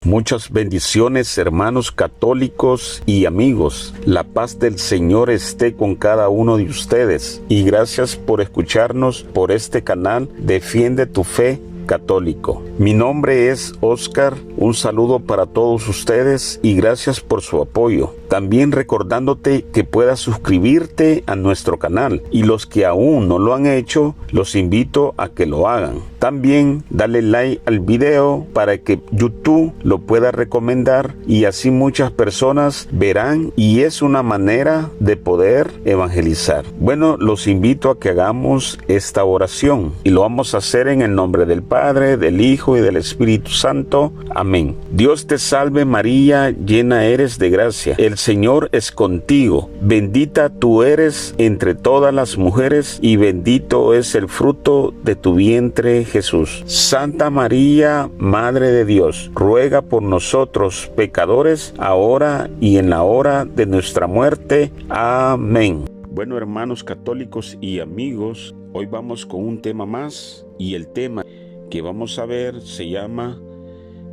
Muchas bendiciones, hermanos católicos y amigos. La paz del Señor esté con cada uno de ustedes. Y gracias por escucharnos por este canal Defiende tu Fe Católico. Mi nombre es Oscar. Un saludo para todos ustedes y gracias por su apoyo. También recordándote que puedas suscribirte a nuestro canal, y los que aún no lo han hecho, los invito a que lo hagan. También dale like al video para que YouTube lo pueda recomendar y así muchas personas verán, y es una manera de poder evangelizar. Bueno, los invito a que hagamos esta oración y lo vamos a hacer en el nombre del Padre, del Hijo y del Espíritu Santo. Amén. Dios te salve María, llena eres de gracia. El Señor es contigo. Bendita tú eres entre todas las mujeres y bendito es el fruto de tu vientre, Jesús. Santa María, Madre de Dios, ruega por nosotros pecadores, ahora y en la hora de nuestra muerte. Amén. Bueno, hermanos católicos y amigos, hoy vamos con un tema más, y el tema que vamos a ver se llama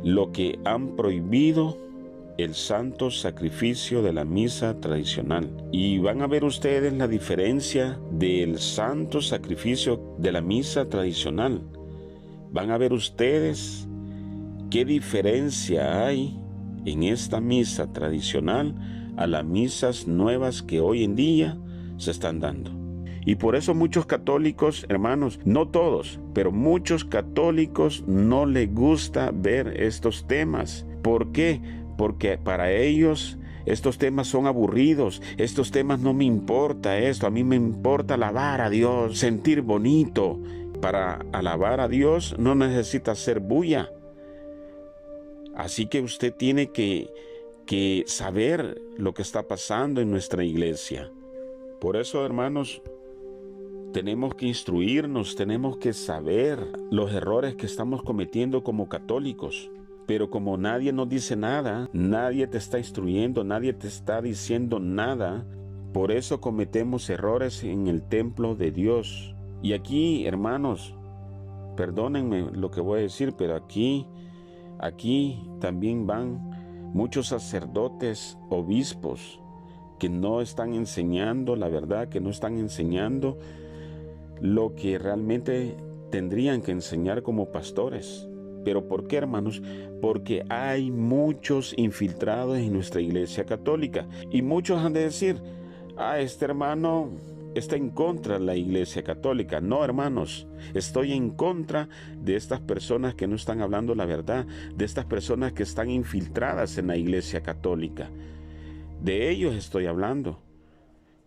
lo que han prohibido el santo sacrificio de la misa tradicional. Y van a ver ustedes la diferencia del santo sacrificio de la misa tradicional. Van a ver ustedes qué diferencia hay en esta misa tradicional a las misas nuevas que hoy en día se están dando. Y por eso muchos católicos, hermanos, no todos, pero muchos católicos no les gusta ver estos temas. ¿Por qué? Porque para ellos estos temas son aburridos, estos temas no me importa esto, a mí me importa alabar a Dios, sentir bonito. Para alabar a Dios no necesita hacer bulla. Así que usted tiene que saber lo que está pasando en nuestra iglesia. Por eso, hermanos, tenemos que instruirnos, tenemos que saber los errores que estamos cometiendo como católicos. Pero como nadie nos dice nada, nadie te está instruyendo, nadie te está diciendo nada, por eso cometemos errores en el templo de Dios. Y aquí, hermanos, perdónenme lo que voy a decir, pero aquí también van muchos sacerdotes, obispos, que no están enseñando la verdad, que no están enseñando lo que realmente tendrían que enseñar como pastores. ¿Pero por qué, hermanos? Porque hay muchos infiltrados en nuestra iglesia católica. Y muchos han de decir, este hermano está en contra de la iglesia católica. No, hermanos, estoy en contra de estas personas que no están hablando la verdad, de estas personas que están infiltradas en la iglesia católica. De ellos estoy hablando.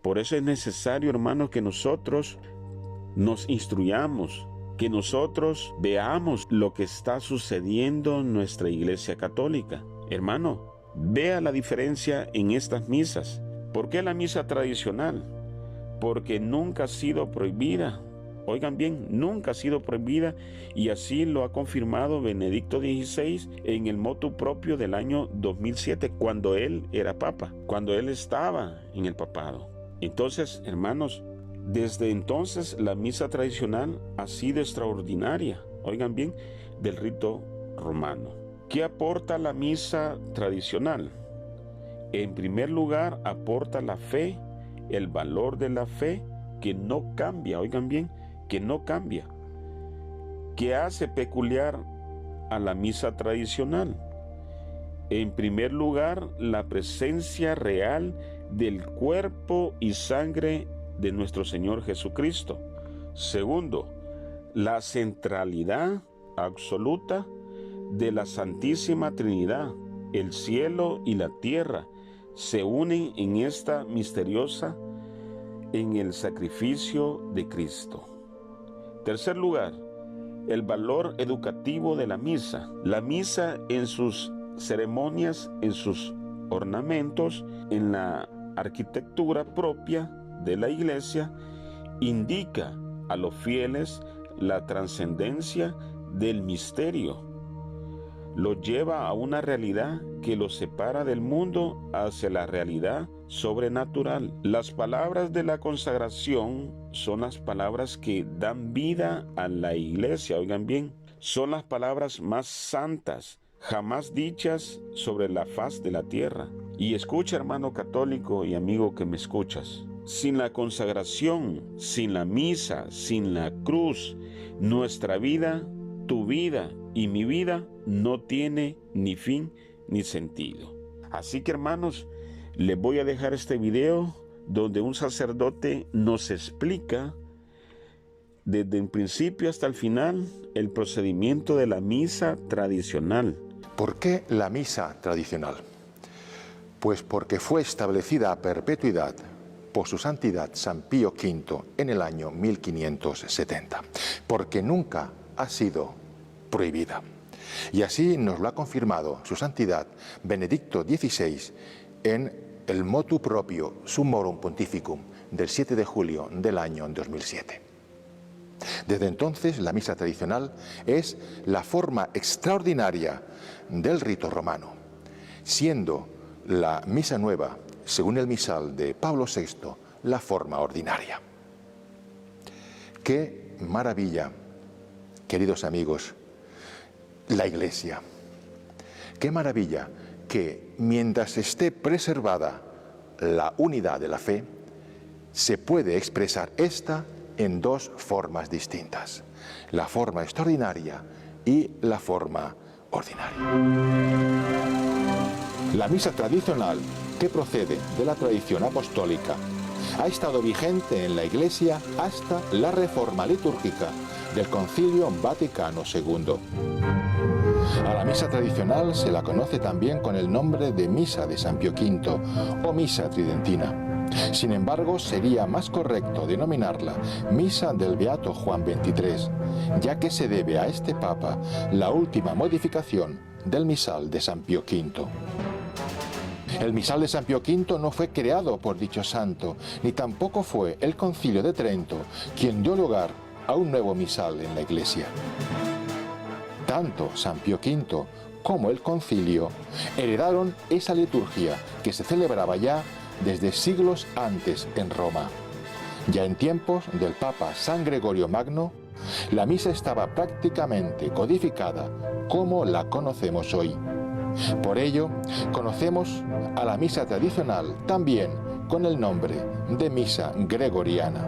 Por eso es necesario, hermanos, que nosotros nos instruyamos, que nosotros veamos lo que está sucediendo en nuestra iglesia católica. Hermano, vea la diferencia en estas misas. ¿Por qué la misa tradicional? Porque nunca ha sido prohibida. Oigan bien, nunca ha sido prohibida, y así lo ha confirmado Benedicto XVI en el motu propio del año 2007, cuando él era papa, cuando él estaba en el papado. Entonces, hermanos, desde entonces la misa tradicional ha sido extraordinaria, oigan bien, del rito romano. ¿Qué aporta la misa tradicional? En primer lugar, aporta la fe, el valor de la fe que no cambia, oigan bien, que no cambia. ¿Qué hace peculiar a la misa tradicional? En primer lugar, la presencia real del cuerpo y sangre de nuestro Señor Jesucristo. Segundo, la centralidad absoluta de la Santísima Trinidad. El cielo y la tierra se unen en esta misteriosa, en el sacrificio de Cristo. Tercer lugar, el valor educativo de la misa. La misa en sus ceremonias, en sus ornamentos, en la arquitectura propia de la iglesia, indica a los fieles la trascendencia del misterio. Los lleva a una realidad que los separa del mundo hacia la realidad sobrenatural. Las palabras de la consagración son las palabras que dan vida a la iglesia, oigan bien, son las palabras más santas jamás dichas sobre la faz de la tierra. Y escucha, hermano católico y amigo que me escuchas, sin la consagración, sin la misa, sin la cruz, nuestra vida, tu vida y mi vida no tiene ni fin ni sentido. Así que, hermanos, les voy a dejar este video donde un sacerdote nos explica desde el principio hasta el final el procedimiento de la misa tradicional. ¿Por qué la misa tradicional? Pues porque fue establecida a perpetuidad por su santidad San Pío V en el año 1570, porque nunca ha sido prohibida. Y así nos lo ha confirmado su santidad Benedicto XVI en el Motu Proprio Summorum Pontificum del 7 de julio del año 2007. Desde entonces, la misa tradicional es la forma extraordinaria del rito romano, siendo la misa nueva, según el misal de Pablo VI, la forma ordinaria. ¡Qué maravilla, queridos amigos, la Iglesia! ¡Qué maravilla que mientras esté preservada la unidad de la fe, se puede expresar esta en dos formas distintas: la forma extraordinaria y la forma ordinaria. La misa tradicional, que procede de la tradición apostólica, ha estado vigente en la Iglesia hasta la reforma litúrgica del Concilio Vaticano II. A la misa tradicional se la conoce también con el nombre de Misa de San Pío V o Misa Tridentina. Sin embargo, sería más correcto denominarla Misa del Beato Juan XXIII, ya que se debe a este Papa la última modificación del misal de San Pío V. El misal de San Pío V no fue creado por dicho santo, ni tampoco fue el Concilio de Trento quien dio lugar a un nuevo misal en la Iglesia. Tanto San Pío V como el Concilio heredaron esa liturgia que se celebraba ya desde siglos antes en Roma. Ya en tiempos del Papa San Gregorio Magno, la misa estaba prácticamente codificada como la conocemos hoy. Por ello, conocemos a la misa tradicional también con el nombre de misa gregoriana.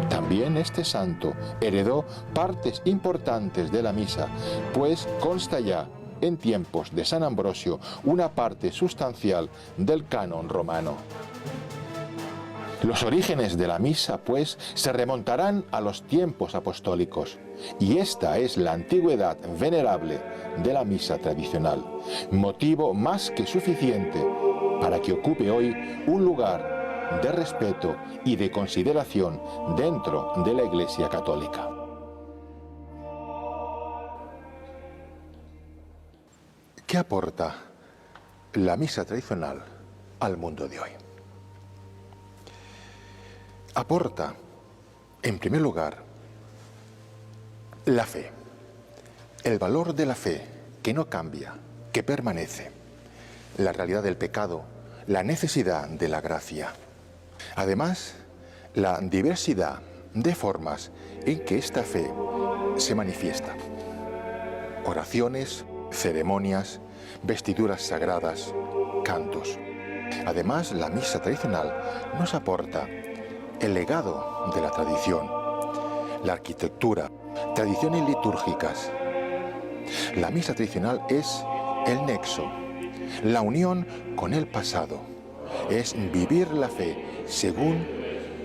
También este santo heredó partes importantes de la misa, pues consta ya en tiempos de San Ambrosio una parte sustancial del canon romano. Los orígenes de la misa, pues, se remontarán a los tiempos apostólicos, y esta es la antigüedad venerable de la misa tradicional, motivo más que suficiente para que ocupe hoy un lugar de respeto y de consideración dentro de la Iglesia católica. ¿Qué aporta la misa tradicional al mundo de hoy? Aporta, en primer lugar, la fe, el valor de la fe que no cambia, que permanece, la realidad del pecado, la necesidad de la gracia. Además, la diversidad de formas en que esta fe se manifiesta. Oraciones, ceremonias, vestiduras sagradas, cantos. Además, la misa tradicional nos aporta el legado de la tradición, la arquitectura, tradiciones litúrgicas. La misa tradicional es el nexo, la unión con el pasado, es vivir la fe según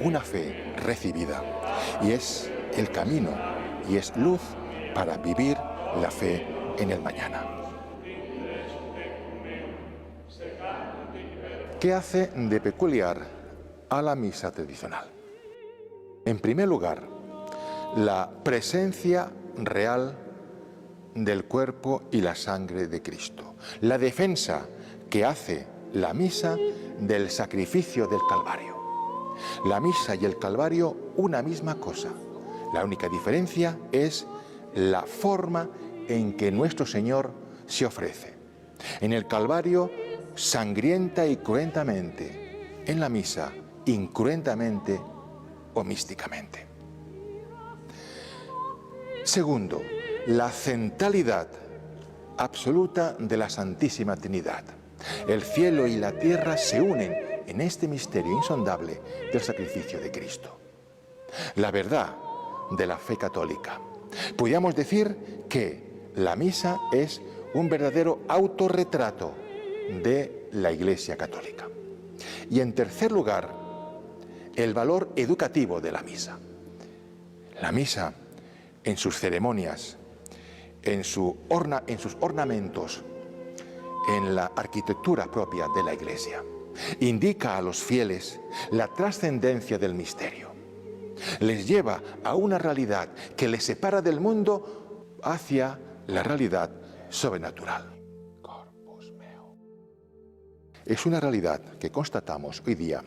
una fe recibida, y es el camino y es luz para vivir la fe en el mañana. ¿Qué hace de peculiar a la misa tradicional? En primer lugar, la presencia real del cuerpo y la sangre de Cristo, la defensa que hace la misa del sacrificio del Calvario. La misa y el Calvario, una misma cosa. La única diferencia es la forma en que nuestro Señor se ofrece. En el Calvario, sangrienta y cruentamente. En la misa, incruentamente o místicamente. Segundo, la centralidad absoluta de la Santísima Trinidad. El cielo y la tierra se unen en este misterio insondable del sacrificio de Cristo. La verdad de la fe católica. Podríamos decir que la misa es un verdadero autorretrato de la Iglesia católica. Y en tercer lugar, el valor educativo de la misa. La misa, en sus ceremonias, en sus ornamentos, en la arquitectura propia de la Iglesia, indica a los fieles la trascendencia del misterio. Les lleva a una realidad que les separa del mundo hacia la realidad sobrenatural. Es una realidad que constatamos hoy día,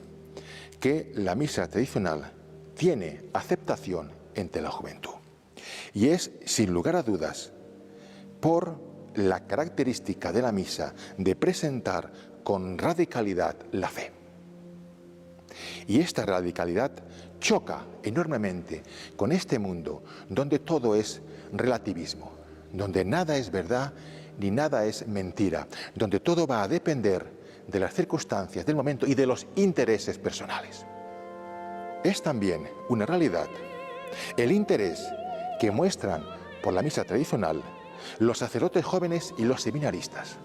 que la misa tradicional tiene aceptación entre la juventud. Y es, sin lugar a dudas, por la característica de la misa de presentar con radicalidad la fe. Y esta radicalidad choca enormemente con este mundo donde todo es relativismo, donde nada es verdad ni nada es mentira, donde todo va a depender de las circunstancias del momento y de los intereses personales. Es también una realidad el interés que muestran por la misa tradicional los sacerdotes jóvenes y los seminaristas.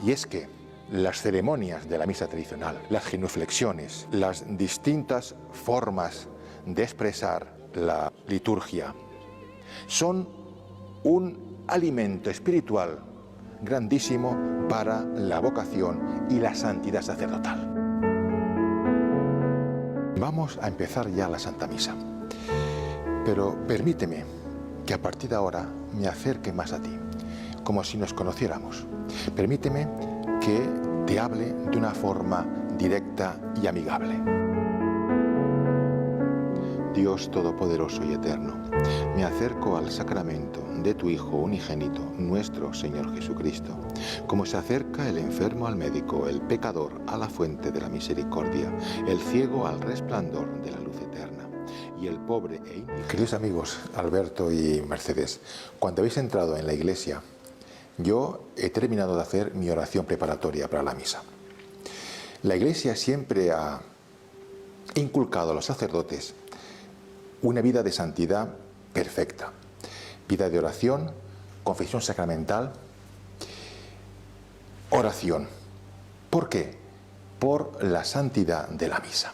Y es que las ceremonias de la misa tradicional, las genuflexiones, las distintas formas de expresar la liturgia, son un alimento espiritual grandísimo para la vocación y la santidad sacerdotal. Vamos a empezar ya la Santa Misa, pero permíteme que a partir de ahora me acerque más a ti, como si nos conociéramos. Permíteme que te hable de una forma directa y amigable. Dios Todopoderoso y Eterno, me acerco al sacramento de tu Hijo unigénito, nuestro Señor Jesucristo, como se acerca el enfermo al médico, el pecador a la fuente de la misericordia, el ciego al resplandor de la luz eterna, y el pobre e indigente. Queridos amigos, Alberto y Mercedes, cuando habéis entrado en la iglesia, yo he terminado de hacer mi oración preparatoria para la misa. La iglesia siempre ha inculcado a los sacerdotes una vida de santidad perfecta, vida de oración, confesión sacramental, oración. ¿Por qué? Por la santidad de la misa.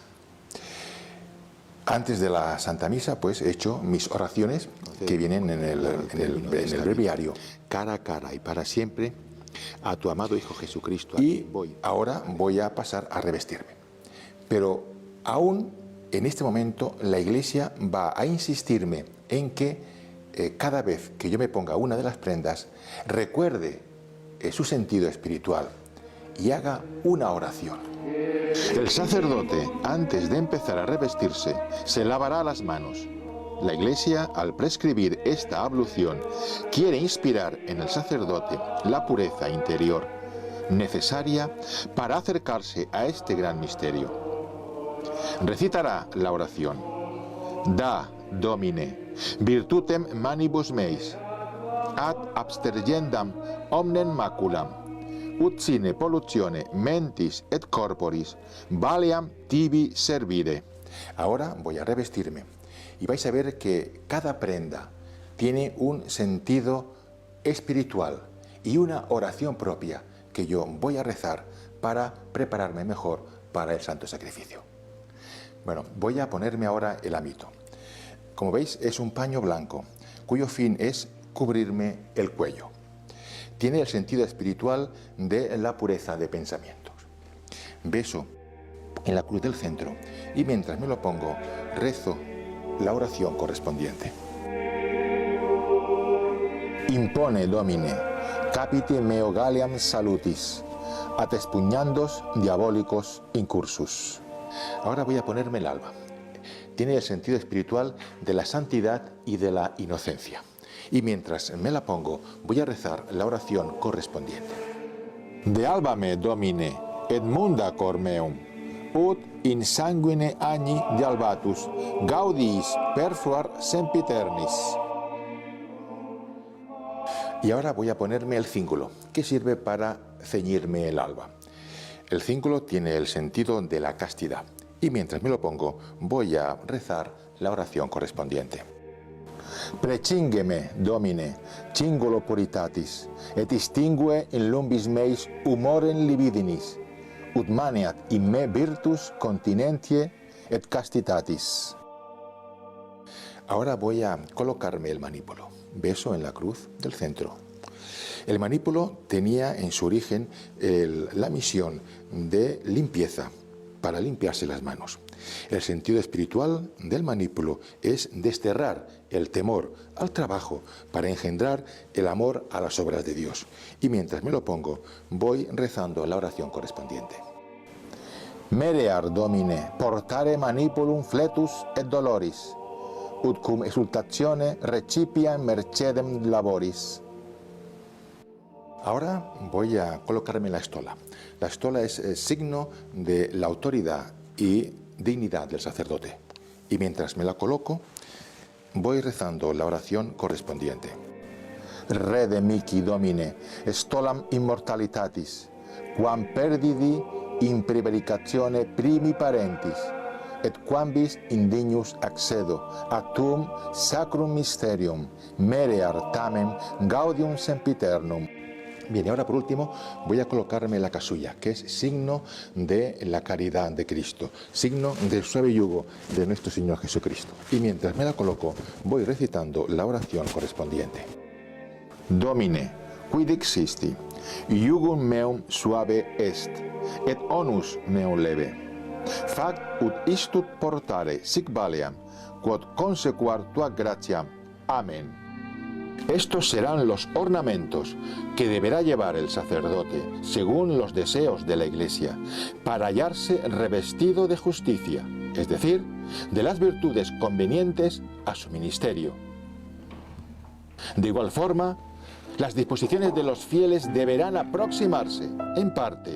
Antes de la Santa Misa, pues he hecho mis oraciones que vienen en el breviario, cara a cara y para siempre a tu amado Hijo Jesucristo. Y ahora voy a pasar a revestirme. Pero aún en este momento la Iglesia va a insistirme en que cada vez que yo me ponga una de las prendas, recuerde su sentido espiritual y haga una oración. El sacerdote, antes de empezar a revestirse, se lavará las manos. La Iglesia, al prescribir esta ablución, quiere inspirar en el sacerdote la pureza interior, necesaria para acercarse a este gran misterio. Recitará la oración: Da, Domine, virtutem manibus meis, ad abstergendam omnem maculam, ut sine pollutione mentis et corporis valeam tibi servire. Ahora voy a revestirme y vais a ver que cada prenda tiene un sentido espiritual y una oración propia que yo voy a rezar para prepararme mejor para el santo sacrificio. Bueno, voy a ponerme ahora el hábito. Como veis, es un paño blanco, cuyo fin es cubrirme el cuello. Tiene el sentido espiritual de la pureza de pensamientos. Beso en la cruz del centro y mientras me lo pongo, rezo la oración correspondiente. Impone, Domine, capite meo Galliam salutis, at expugnandos diabolicos incursus. Ahora voy a ponerme el alba. Tiene el sentido espiritual de la santidad y de la inocencia. Y mientras me la pongo, voy a rezar la oración correspondiente. De albame, Domine, et munda cor meum, ut in sanguine agni de albatus, gaudiis perfuar sempiternis. Y ahora voy a ponerme el cíngulo, que sirve para ceñirme el alba. El cíngulo tiene el sentido de la castidad. Y mientras me lo pongo, voy a rezar la oración correspondiente. Precingue Domine, cingolo puritatis, et extingue in lumbis meis humorem libidinis, ut maneat in me virtus continentie et castitatis. Ahora voy a colocarme el manípulo. Beso en la cruz del centro. El manípulo tenía en su origen la misión de limpieza, para limpiarse las manos. El sentido espiritual del manípulo es desterrar el temor al trabajo para engendrar el amor a las obras de Dios. Y mientras me lo pongo, voy rezando la oración correspondiente. Merear Domine, portare manipulum fletus et doloris, ut cum exultatione recipia mercedem laboris. Ahora voy a colocarme la estola. La estola es signo de la autoridad y dignidad del sacerdote. Y mientras me la coloco, voy rezando la oración correspondiente. Rede mihi Domine, stolam immortalitatis, quam perdidi in prevaricatione primi parentis, et quambis indignus accedo a tuum sacrum mysterium, merear tamen gaudium sempiternum. Bien, y ahora por último voy a colocarme la casulla, que es signo de la caridad de Cristo, signo del suave yugo de nuestro Señor Jesucristo. Y mientras me la coloco, voy recitando la oración correspondiente. Domine, quid existi, jugum meum suave est, et onus meum leve. Fac ut istut portare sic valeam, quod consequar tua gratiam. Amén. Estos serán los ornamentos que deberá llevar el sacerdote, según los deseos de la Iglesia, para hallarse revestido de justicia, es decir, de las virtudes convenientes a su ministerio. De igual forma, las disposiciones de los fieles deberán aproximarse, en parte,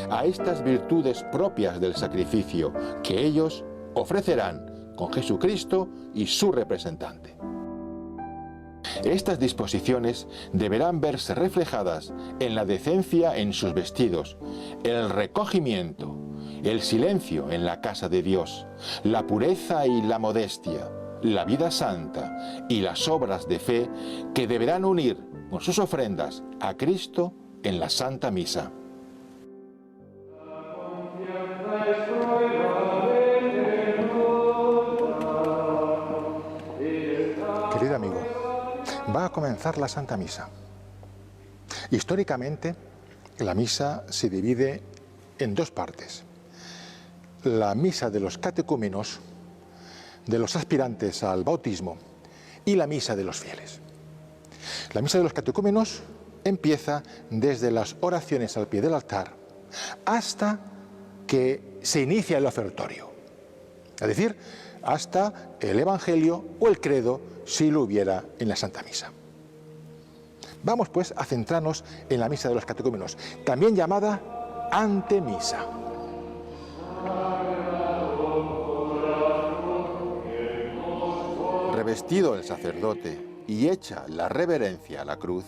a estas virtudes propias del sacrificio que ellos ofrecerán con Jesucristo y su representante. Estas disposiciones deberán verse reflejadas en la decencia en sus vestidos, el recogimiento, el silencio en la casa de Dios, la pureza y la modestia, la vida santa y las obras de fe que deberán unir con sus ofrendas a Cristo en la Santa Misa. Querido amigo, va a comenzar la Santa Misa. Históricamente, la misa se divide en dos partes. La misa de los catecúmenos, de los aspirantes al bautismo, y la misa de los fieles. La misa de los catecúmenos empieza desde las oraciones al pie del altar hasta que se inicia el ofertorio. Es decir, hasta el Evangelio o el credo, si lo hubiera en la Santa Misa. Vamos pues a centrarnos en la misa de los catecúmenos, también llamada antemisa. Revestido el sacerdote y hecha la reverencia a la cruz,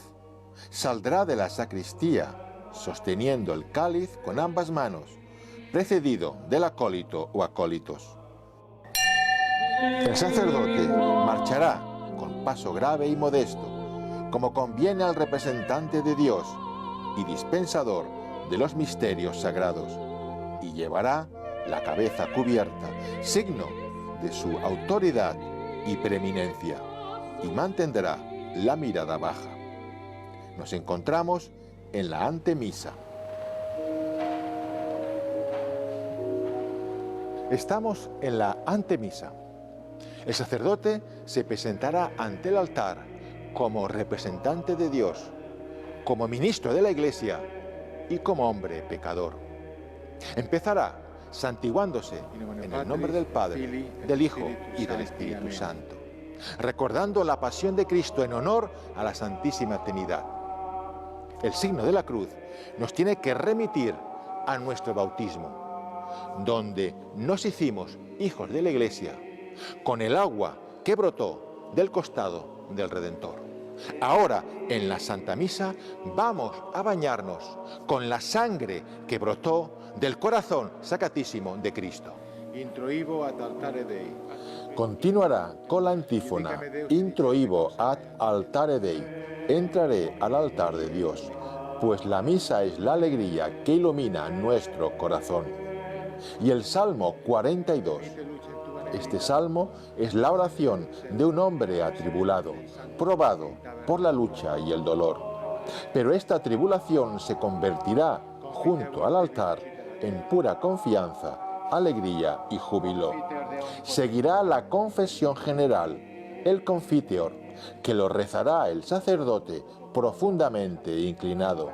saldrá de la sacristía sosteniendo el cáliz con ambas manos, precedido del acólito o acólitos. El sacerdote marchará con paso grave y modesto, como conviene al representante de Dios y dispensador de los misterios sagrados, y llevará la cabeza cubierta, signo de su autoridad y preeminencia, y mantendrá la mirada baja. Nos encontramos en la antemisa. Estamos en la antemisa. El sacerdote se presentará ante el altar como representante de Dios, como ministro de la Iglesia y como hombre pecador. Empezará santiguándose en el nombre del Padre, del Hijo y del Espíritu Santo, recordando la pasión de Cristo en honor a la Santísima Trinidad. El signo de la cruz nos tiene que remitir a nuestro bautismo, donde nos hicimos hijos de la Iglesia con el agua que brotó del costado del Redentor. Ahora, en la Santa Misa, vamos a bañarnos con la sangre que brotó del corazón sacratísimo de Cristo. Introibo ad altare Dei. Continuará con la antífona: Introibo ad altare Dei. Entraré al altar de Dios, pues la misa es la alegría que ilumina nuestro corazón. Y el Salmo 42. Este salmo es la oración de un hombre atribulado, probado por la lucha y el dolor. Pero esta tribulación se convertirá, junto al altar, en pura confianza, alegría y júbilo. Seguirá la confesión general, el confiteor, que lo rezará el sacerdote profundamente inclinado.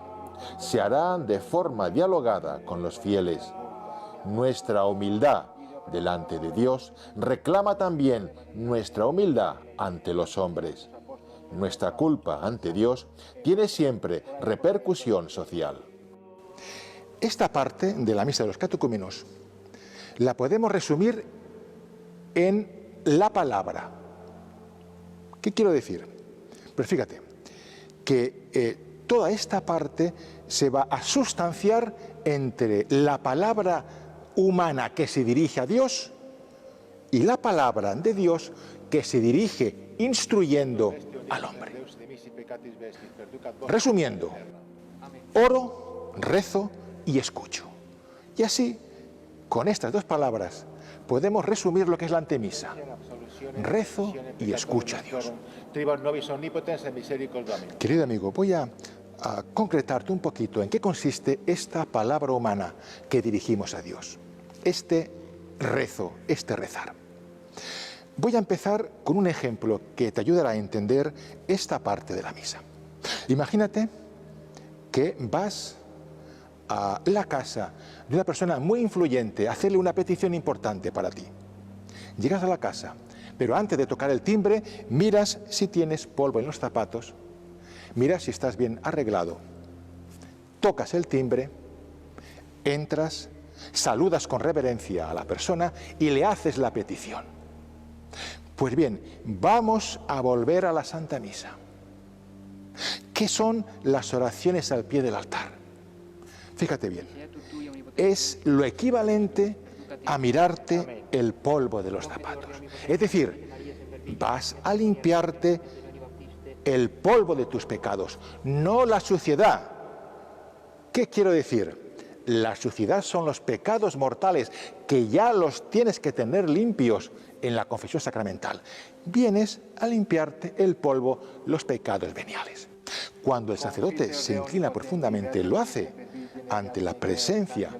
Se hará de forma dialogada con los fieles. Nuestra humildad delante de Dios reclama también nuestra humildad ante los hombres. Nuestra culpa ante Dios tiene siempre repercusión social. Esta parte de la misa de los catecúmenos la podemos resumir en la palabra. ¿Qué quiero decir? Pues fíjate que toda esta parte se va a sustanciar entre la palabra humana que se dirige a Dios y la palabra de Dios que se dirige instruyendo al hombre. Resumiendo, oro, rezo y escucho. Y así, con estas dos palabras, podemos resumir lo que es la antemisa. Rezo y escucho a Dios. Querido amigo, voy a concretarte un poquito en qué consiste esta palabra humana que dirigimos a Dios. Este rezo, este rezar. Voy a empezar con un ejemplo que te ayudará a entender esta parte de la misa. Imagínate que vas a la casa de una persona muy influyente a hacerle una petición importante para ti. Llegas a la casa, pero antes de tocar el timbre, miras si tienes polvo en los zapatos, miras si estás bien arreglado, tocas el timbre, entras, saludas con reverencia a la persona y le haces la petición. Pues bien, vamos a volver a la Santa Misa. ¿Qué son las oraciones al pie del altar? Fíjate bien, es lo equivalente a mirarte el polvo de los zapatos. Es decir, vas a limpiarte el polvo de tus pecados, no la suciedad. ¿Qué quiero decir? La suciedad son los pecados mortales que ya los tienes que tener limpios en la confesión sacramental. Vienes a limpiarte el polvo, los pecados veniales. Cuando el sacerdote se inclina profundamente, lo hace ante la presencia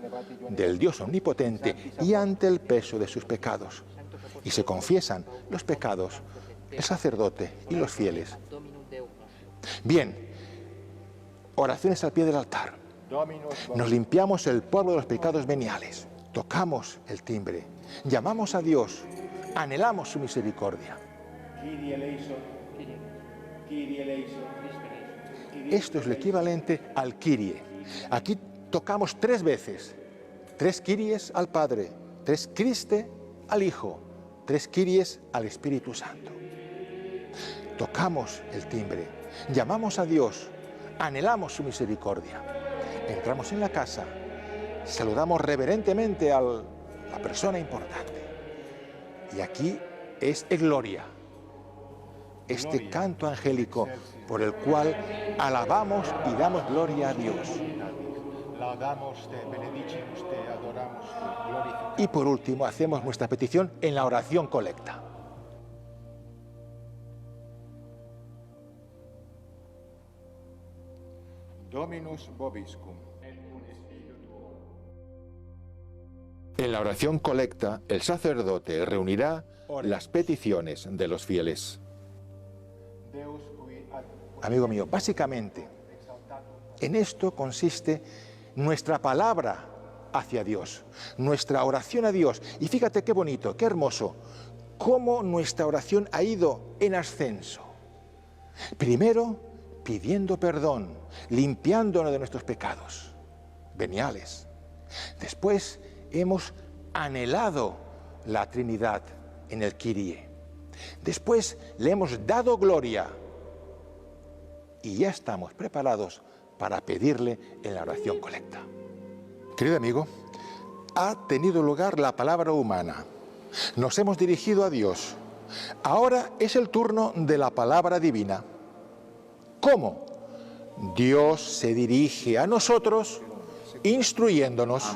del Dios omnipotente y ante el peso de sus pecados. Y se confiesan los pecados, el sacerdote y los fieles. Bien, oraciones al pie del altar. Nos limpiamos el polvo de los pecados veniales, tocamos el timbre, llamamos a Dios, anhelamos su misericordia. Esto es lo equivalente al Kyrie. Aquí tocamos 3 veces, 3 Kyries al Padre, 3 Christe al Hijo, 3 Kyries al Espíritu Santo. Tocamos el timbre, llamamos a Dios, anhelamos su misericordia. Entramos en la casa, saludamos reverentemente a la persona importante. Y aquí es gloria, este canto angélico por el cual alabamos y damos gloria a Dios. Y por último hacemos nuestra petición en la oración colecta. Dominus vobiscum. En la oración colecta, el sacerdote reunirá las peticiones de los fieles. Amigo mío, básicamente, en esto consiste nuestra palabra hacia Dios, nuestra oración a Dios. Y fíjate qué bonito, qué hermoso, cómo nuestra oración ha ido en ascenso. Primero, pidiendo perdón, limpiándonos de nuestros pecados veniales. Después hemos anhelado la Trinidad en el Kyrie. Después le hemos dado gloria y ya estamos preparados para pedirle en la oración colecta. Querido amigo, ha tenido lugar la palabra humana. Nos hemos dirigido a Dios. Ahora es el turno de la palabra divina. ¿Cómo? Dios se dirige a nosotros instruyéndonos.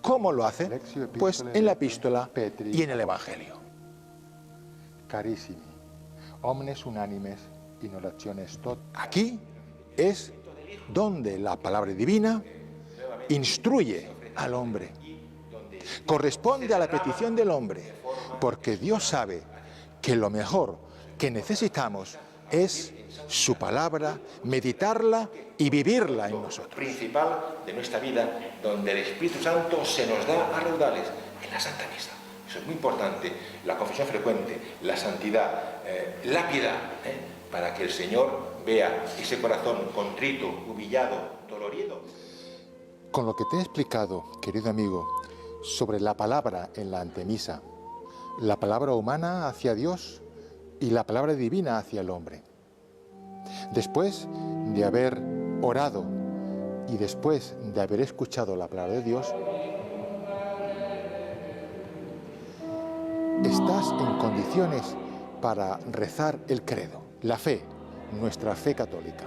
¿Cómo lo hace? Pues en la epístola y en el Evangelio. Carissimi, omnes unánimes in orationes tot. Aquí es donde la palabra divina instruye al hombre. Corresponde a la petición del hombre, porque Dios sabe que lo mejor que necesitamos es su palabra, meditarla y vivirla en nosotros. Principal de nuestra vida, donde el Espíritu Santo se nos da a raudales, en la Santa Misa. Eso es muy importante, la confesión frecuente, la santidad, la piedad, para que el Señor vea ese corazón contrito, humillado, dolorido. Con lo que te he explicado, querido amigo, sobre la palabra en la antemisa, la palabra humana hacia Dios y la palabra divina hacia el hombre. Después de haber orado y después de haber escuchado la palabra de Dios, estás en condiciones para rezar el credo, la fe, nuestra fe católica.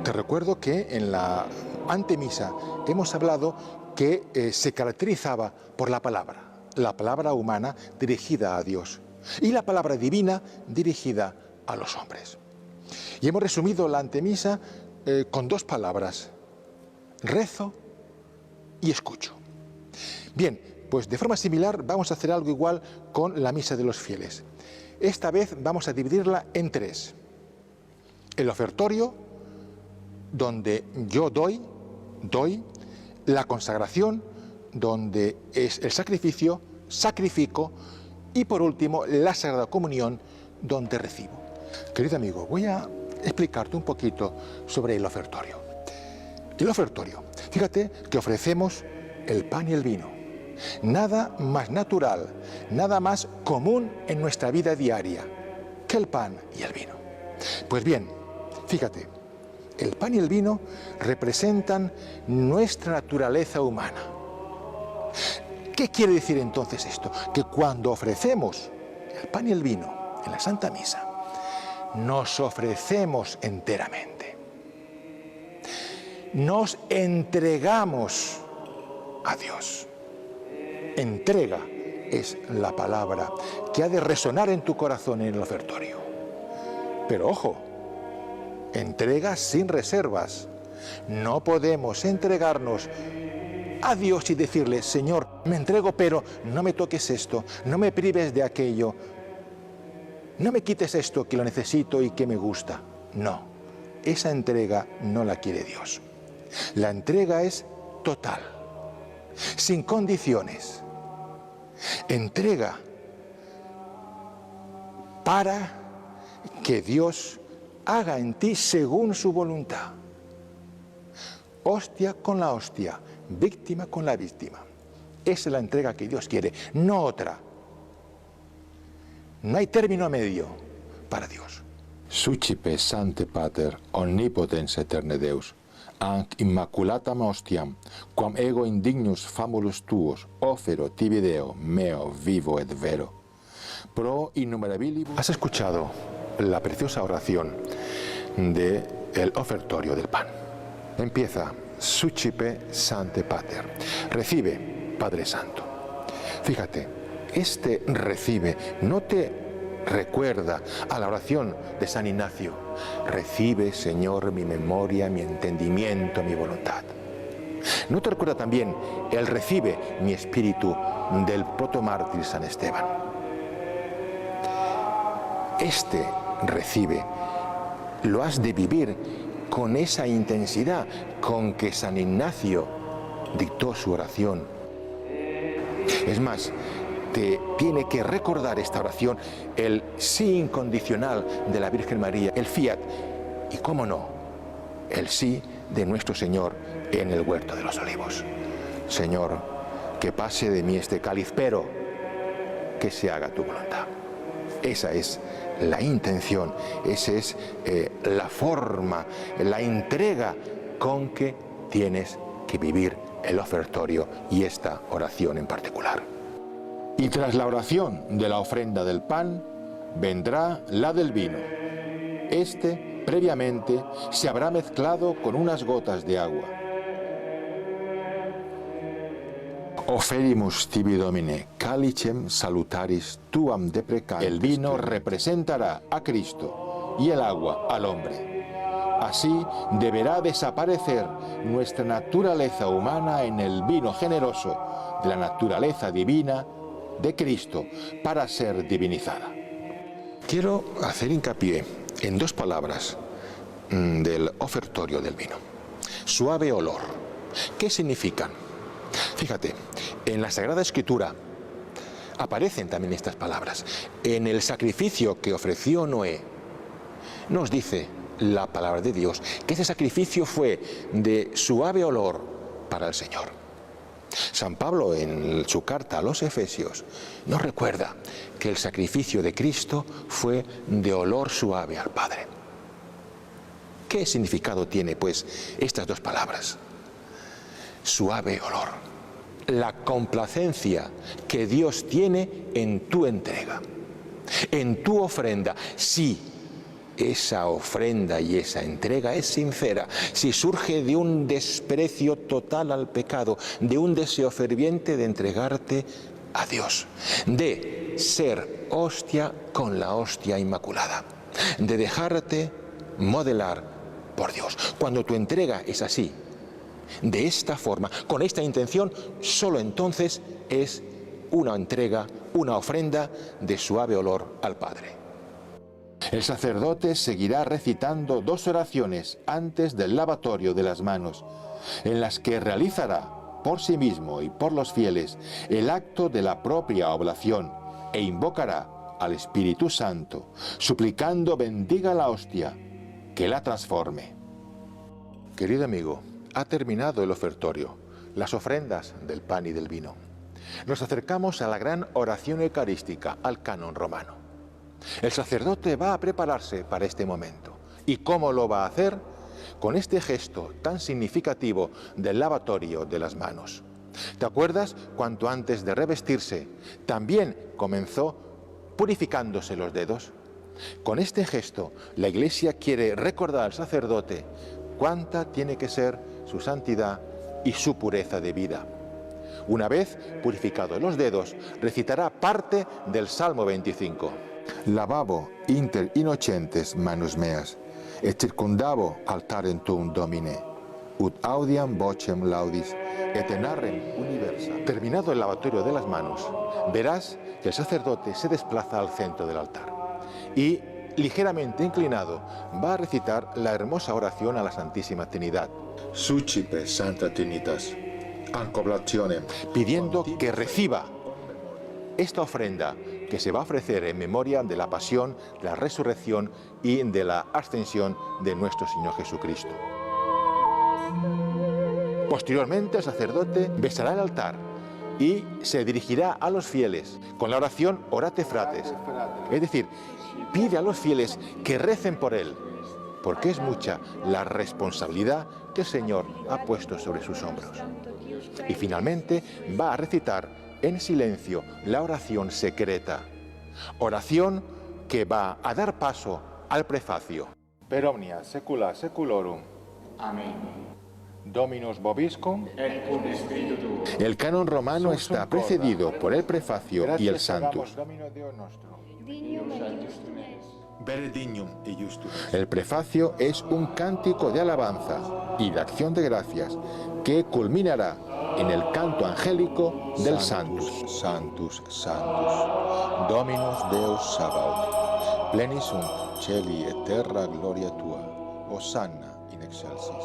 Recuerdo que en la antemisa hemos hablado que se caracterizaba por la palabra humana dirigida a Dios y la palabra divina dirigida a los hombres. Y hemos resumido la antemisa con dos palabras: rezo y escucho. Bien, pues de forma similar vamos a hacer algo igual con la misa de los fieles. Esta vez vamos a dividirla en tres: el ofertorio, donde yo doy, la consagración, donde es el sacrificio, sacrifico, y por último la Sagrada Comunión, donde recibo. Querido amigo, voy a explicarte un poquito sobre el ofertorio. El ofertorio, fíjate que ofrecemos el pan y el vino. Nada más natural, nada más común en nuestra vida diaria que el pan y el vino. Pues bien, fíjate, el pan y el vino representan nuestra naturaleza humana. ¿Qué quiere decir entonces esto? Que cuando ofrecemos el pan y el vino en la Santa Misa, nos ofrecemos enteramente. Nos entregamos a Dios. Entrega es la palabra que ha de resonar en tu corazón en el ofertorio. Pero ojo, entrega sin reservas. No podemos entregarnos a Dios y decirle: Señor, me entrego, pero no me toques esto, no me prives de aquello, no me quites esto que lo necesito y que me gusta. No, esa entrega no la quiere Dios. La entrega es total, sin condiciones. Entrega para que Dios haga en ti según su voluntad. Hostia con la hostia, víctima con la víctima. Esa es la entrega que Dios quiere, no otra. No hay término medio para Dios. Sucipe Sancte Pater, omnipotens aeterne Deus, anc immaculatam hostiam, quam ego indignus famulus tuos, ofero tibi Deo, meo vivo et vero. Pro innumerabilibus. Has escuchado la preciosa oración del ofertorio del pan. Empieza: Sucipe Sancte Pater. Recibe, Padre Santo. Fíjate, este recibe no te recuerda a la oración de San Ignacio: recibe, Señor, mi memoria, mi entendimiento, mi voluntad. ¿No te recuerda también el recibe mi espíritu del protomártir San Esteban? Este recibe lo has de vivir con esa intensidad con que San Ignacio dictó su oración. Es más, te tiene que recordar esta oración el sí incondicional de la Virgen María, el fiat, y cómo no, el sí de nuestro Señor en el huerto de los olivos. Señor, que pase de mí este cáliz, pero que se haga tu voluntad. Esa es la intención, esa es la forma, la entrega con que tienes que vivir el ofertorio y esta oración en particular. Y tras la oración de la ofrenda del pan, vendrá la del vino. Este, previamente, se habrá mezclado con unas gotas de agua. Oferimus tibi Domine, calicem salutaris tuam deprecantes. El vino representará a Cristo y el agua al hombre. Así deberá desaparecer nuestra naturaleza humana en el vino generoso de la naturaleza divina de Cristo para ser divinizada. Quiero hacer hincapié en dos palabras del ofertorio del vino. Suave olor. ¿Qué significan? Fíjate, en la Sagrada Escritura aparecen también estas palabras. En el sacrificio que ofreció Noé, nos dice la palabra de Dios que ese sacrificio fue de suave olor para el Señor. San Pablo, en su carta a los Efesios, nos recuerda que el sacrificio de Cristo fue de olor suave al Padre. ¿Qué significado tiene, pues, estas dos palabras? Suave olor. La complacencia que Dios tiene en tu entrega, en tu ofrenda. Si esa ofrenda y esa entrega es sincera, si surge de un desprecio total al pecado, de un deseo ferviente de entregarte a Dios, de ser hostia con la hostia inmaculada, de dejarte modelar por Dios. Cuando tu entrega es así, de esta forma, con esta intención, solo entonces es una entrega, una ofrenda de suave olor al Padre. El sacerdote seguirá recitando dos oraciones antes del lavatorio de las manos, en las que realizará por sí mismo y por los fieles el acto de la propia oblación e invocará al Espíritu Santo, suplicando bendiga la hostia, que la transforme. Querido amigo, ha terminado el ofertorio, las ofrendas del pan y del vino. Nos acercamos a la gran oración eucarística, al canon romano. El sacerdote va a prepararse para este momento. ¿Y cómo lo va a hacer? Con este gesto tan significativo del lavatorio de las manos. ¿Te acuerdas cuánto antes de revestirse también comenzó purificándose los dedos? Con este gesto, la Iglesia quiere recordar al sacerdote cuánta tiene que ser su santidad y su pureza de vida. Una vez purificados los dedos, recitará parte del Salmo 25. Lavabo inter innocentes manus meas, et circundavo altarem tuum Domine, ut audiam vocem laudis, et enarrem universa. Terminado el lavatorio de las manos, verás que el sacerdote se desplaza al centro del altar y, ligeramente inclinado, va a recitar la hermosa oración a la Santísima Trinidad. Sucipe Santa Trinitas, ancoblationem, pidiendo que reciba esta ofrenda que se va a ofrecer en memoria de la pasión, la resurrección y de la ascensión de nuestro Señor Jesucristo. Posteriormente, el sacerdote besará el altar y se dirigirá a los fieles con la oración Orate Frates, es decir, pide a los fieles que recen por él, porque es mucha la responsabilidad que el Señor ha puesto sobre sus hombros. Y finalmente va a recitar en silencio la oración secreta, oración que va a dar paso al prefacio. Per omnia secula seculorum. Amén. Dominus vobiscum. Et cum spiritu tuo. El canon romano está precedido por el prefacio y el Sanctus. El prefacio es un cántico de alabanza y de acción de gracias que culminará en el canto angélico del Sanctus. Sanctus, Sanctus, Dominus Deus Sabaoth, plenis sunt celi et terra gloria tua, Hosanna in excelsis,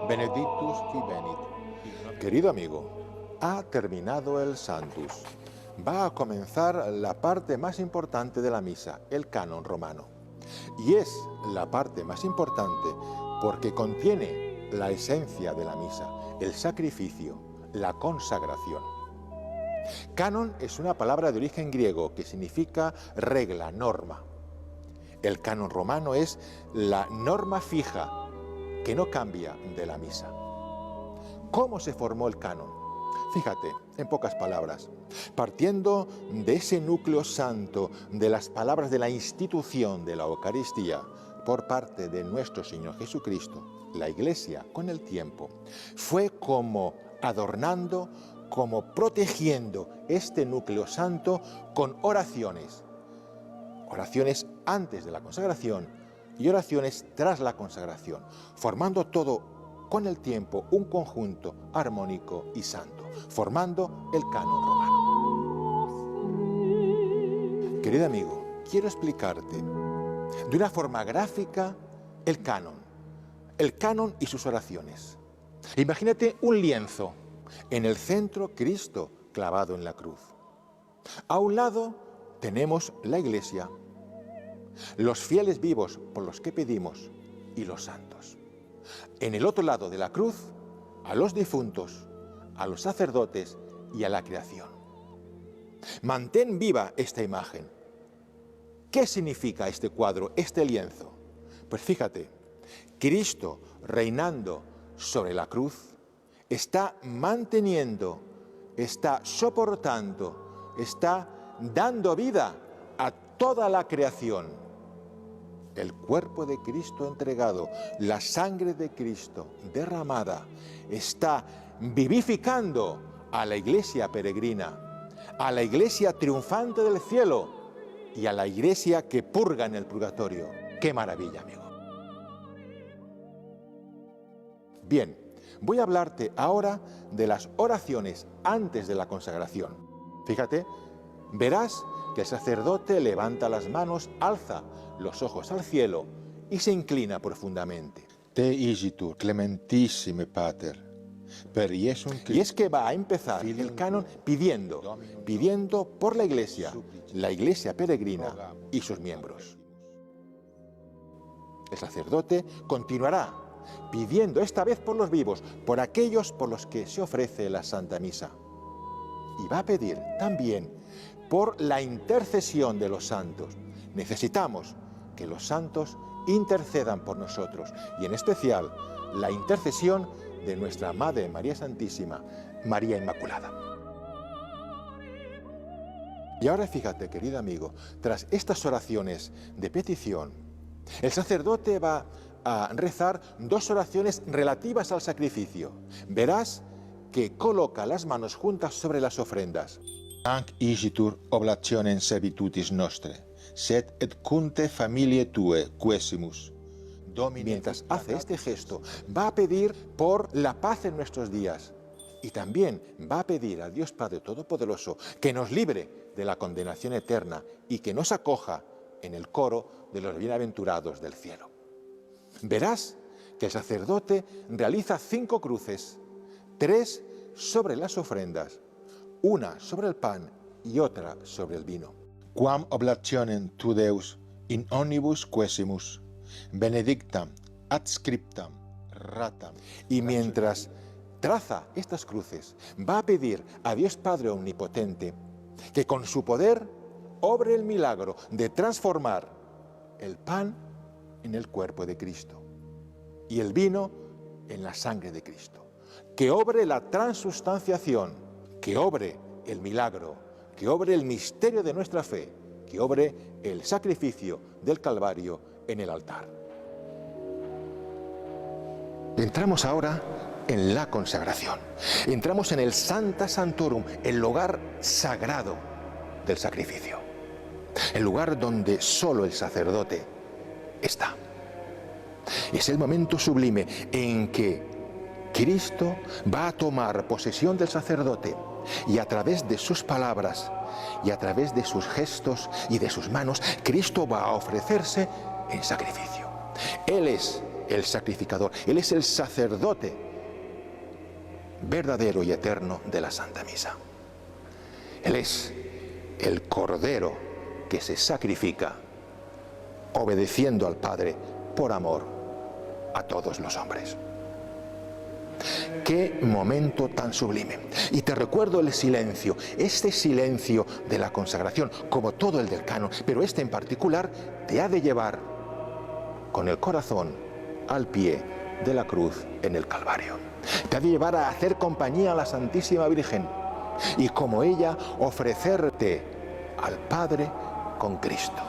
benedictus qui venit. Querido amigo, ha terminado el Sanctus. va a comenzar la parte más importante de la misa, el canon romano. Y es la parte más importante porque contiene la esencia de la misa, el sacrificio, la consagración. Canon es una palabra de origen griego que significa regla, norma. El canon romano es la norma fija que no cambia de la misa. ¿Cómo se formó el canon? Fíjate, en pocas palabras, partiendo de ese núcleo santo de las palabras de la institución de la Eucaristía por parte de nuestro Señor Jesucristo, la Iglesia con el tiempo fue como adornando, como protegiendo este núcleo santo con oraciones. Oraciones antes de la consagración y oraciones tras la consagración, formando todo con el tiempo un conjunto armónico y santo, formando el canon romano. Querido amigo, quiero explicarte de una forma gráfica el canon y sus oraciones. Imagínate un lienzo, en el centro Cristo clavado en la cruz. A un lado tenemos la Iglesia, los fieles vivos por los que pedimos y los santos. En el otro lado de la cruz, a los difuntos, a los sacerdotes y a la creación. Mantén viva esta imagen. ¿Qué significa este cuadro, este lienzo? Pues fíjate, Cristo reinando sobre la cruz está manteniendo, está soportando, está dando vida a toda la creación. El cuerpo de Cristo entregado, la sangre de Cristo derramada, está vivificando a la iglesia peregrina, a la iglesia triunfante del cielo y a la iglesia que purga en el purgatorio. ¡Qué maravilla, amigo! Bien, voy a hablarte ahora de las oraciones antes de la consagración. Fíjate, verás que el sacerdote levanta las manos, alza los ojos al cielo y se inclina profundamente. Te igitur, clementissime pater, per Iesum Christum. Y es que va a empezar el canon pidiendo por la iglesia peregrina y sus miembros. El sacerdote continuará pidiendo esta vez por los vivos, por aquellos por los que se ofrece la Santa Misa. Y va a pedir también por la intercesión de los santos. Necesitamos que los santos intercedan por nosotros, y en especial la intercesión de nuestra Madre María Santísima, María Inmaculada. Y ahora fíjate, querido amigo, tras estas oraciones de petición, el sacerdote va a rezar dos oraciones relativas al sacrificio. Verás que coloca las manos juntas sobre las ofrendas. Anc igitur oblationem servitutis nostre, sed et cunte familiae tue quesimus. Mientras hace este gesto, va a pedir por la paz en nuestros días. Y también va a pedir a Dios Padre Todopoderoso que nos libre de la condenación eterna y que nos acoja en el coro de los bienaventurados del cielo. Verás que el sacerdote realiza 5 cruces, 3 sobre las ofrendas, una sobre el pan y otra sobre el vino. Quam oblationem tu Deus in omnibus quesimus, benedictam, adscriptam, ratam. Y mientras traza estas cruces, va a pedir a Dios Padre Omnipotente que con su poder obre el milagro de transformar el pan en el cuerpo de Cristo y el vino en la sangre de Cristo. Que obre la transustanciación, que obre el milagro, que obre el misterio de nuestra fe, que obre el sacrificio del Calvario en el altar. Entramos ahora en la consagración. Entramos en el Sancta Sanctorum, el lugar sagrado del sacrificio. El lugar donde solo el sacerdote está. Es el momento sublime en que Cristo va a tomar posesión del sacerdote y a través de sus palabras y a través de sus gestos y de sus manos, Cristo va a ofrecerse en sacrificio. Él es el sacrificador, Él es el sacerdote verdadero y eterno de la Santa Misa. Él es el Cordero que se sacrifica, obedeciendo al Padre por amor a todos los hombres. ¡Qué momento tan sublime! Y te recuerdo el silencio, este silencio de la consagración, como todo el del canon, pero este en particular te ha de llevar con el corazón al pie de la cruz en el Calvario. Te ha de llevar a hacer compañía a la Santísima Virgen y como ella ofrecerte al Padre con Cristo.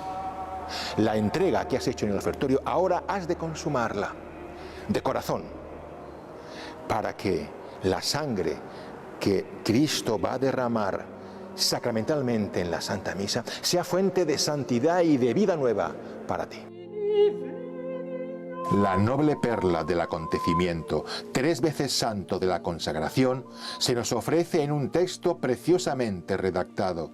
La entrega que has hecho en el ofertorio ahora has de consumarla de corazón, para que la sangre que Cristo va a derramar sacramentalmente en la Santa Misa sea fuente de santidad y de vida nueva para ti. La noble perla del acontecimiento, 3 veces santo de la consagración, se nos ofrece en un texto preciosamente redactado.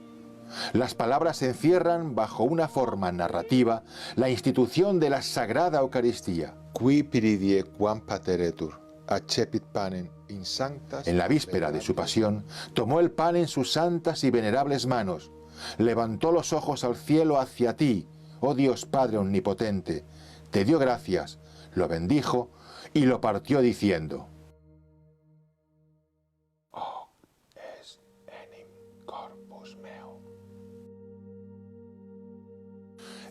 Las palabras encierran bajo una forma narrativa la institución de la Sagrada Eucaristía. Qui piridie quam pateretur, accepit panem in sanctas. En la víspera de su pasión, tomó el pan en sus santas y venerables manos, levantó los ojos al cielo hacia ti, oh Dios Padre omnipotente, te dio gracias, lo bendijo y lo partió diciendo: Oh, es enim corpus meo.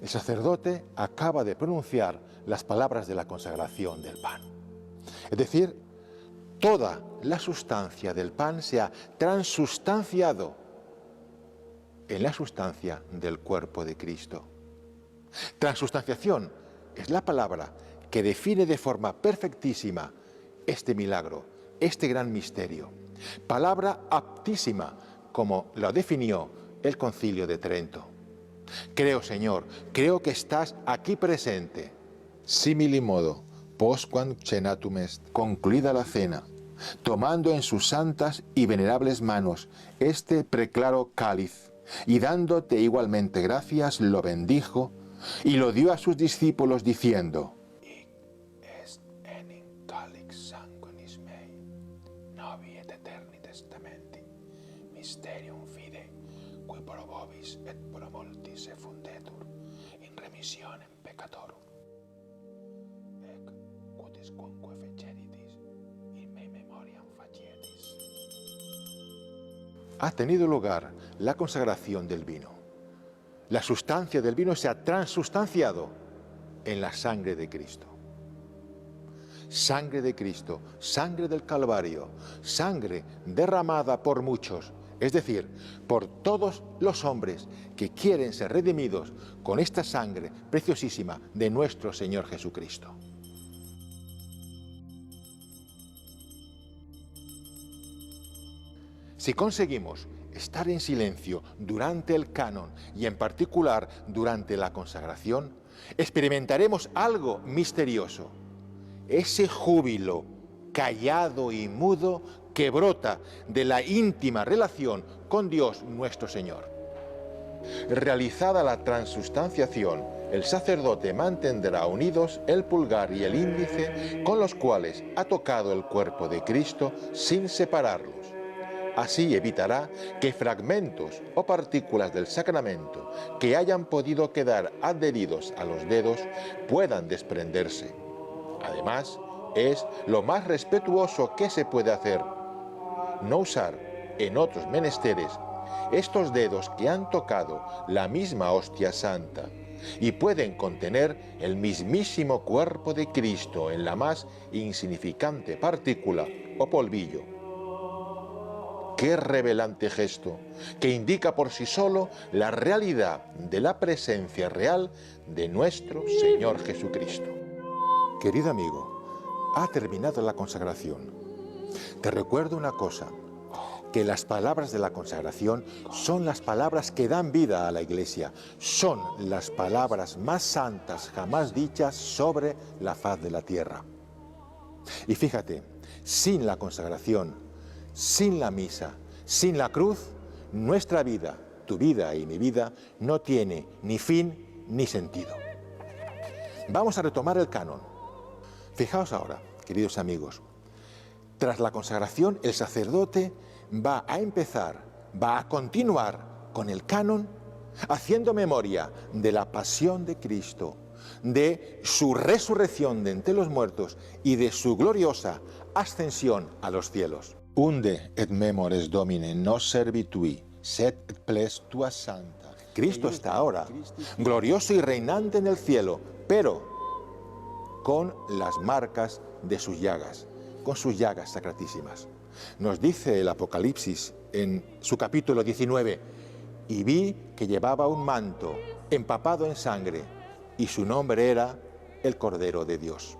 El sacerdote acaba de pronunciar las palabras de la consagración del pan. Es decir, toda la sustancia del pan se ha transustanciado en la sustancia del cuerpo de Cristo. Transustanciación es la palabra que define de forma perfectísima este milagro, este gran misterio. Palabra aptísima, como lo definió el Concilio de Trento. Creo, Señor, creo que estás aquí presente. Simili modo, postquam cenatum est, concluida la cena, tomando en sus santas y venerables manos este preclaro cáliz, y dándote igualmente gracias, lo bendijo, y lo dio a sus discípulos diciendo: Hic est enim calix sanguinis mei, novi et eterni testamenti, mysterium fidei, qui pro vobis et pro multis effundetur, in remissionem peccatorum. Ec quodusquamque feceritis, in me memoriam facietis. Ha tenido lugar la consagración del vino. La sustancia del vino se ha transustanciado en la sangre de Cristo. Sangre de Cristo, sangre del Calvario, sangre derramada por muchos, es decir, por todos los hombres que quieren ser redimidos con esta sangre preciosísima de nuestro Señor Jesucristo. Si conseguimos estar en silencio durante el canon y en particular durante la consagración, experimentaremos algo misterioso. Ese júbilo callado y mudo que brota de la íntima relación con Dios nuestro Señor. Realizada la transustanciación, el sacerdote mantendrá unidos el pulgar y el índice con los cuales ha tocado el cuerpo de Cristo sin separarlos. Así evitará que fragmentos o partículas del sacramento que hayan podido quedar adheridos a los dedos puedan desprenderse. Además, es lo más respetuoso que se puede hacer. No usar en otros menesteres estos dedos que han tocado la misma hostia santa y pueden contener el mismísimo cuerpo de Cristo en la más insignificante partícula o polvillo. Qué revelante gesto, que indica por sí solo la realidad de la presencia real de nuestro Señor Jesucristo. Querido amigo, ha terminado la consagración. Te recuerdo una cosa, que las palabras de la consagración son las palabras que dan vida a la Iglesia, son las palabras más santas jamás dichas sobre la faz de la tierra. Y fíjate, sin la consagración, sin la misa, sin la cruz, nuestra vida, tu vida y mi vida, no tiene ni fin ni sentido. Vamos a retomar el canon. Fijaos ahora, queridos amigos, tras la consagración el sacerdote va a continuar con el canon, haciendo memoria de la pasión de Cristo, de su resurrección de entre los muertos y de su gloriosa ascensión a los cielos. Unde et memores Domine nos servitui, sed et ples tua santa. Cristo está ahora, glorioso y reinante en el cielo, pero con las marcas de sus llagas, con sus llagas sacratísimas. Nos dice el Apocalipsis en su capítulo 19, y vi que llevaba un manto empapado en sangre, y su nombre era el Cordero de Dios.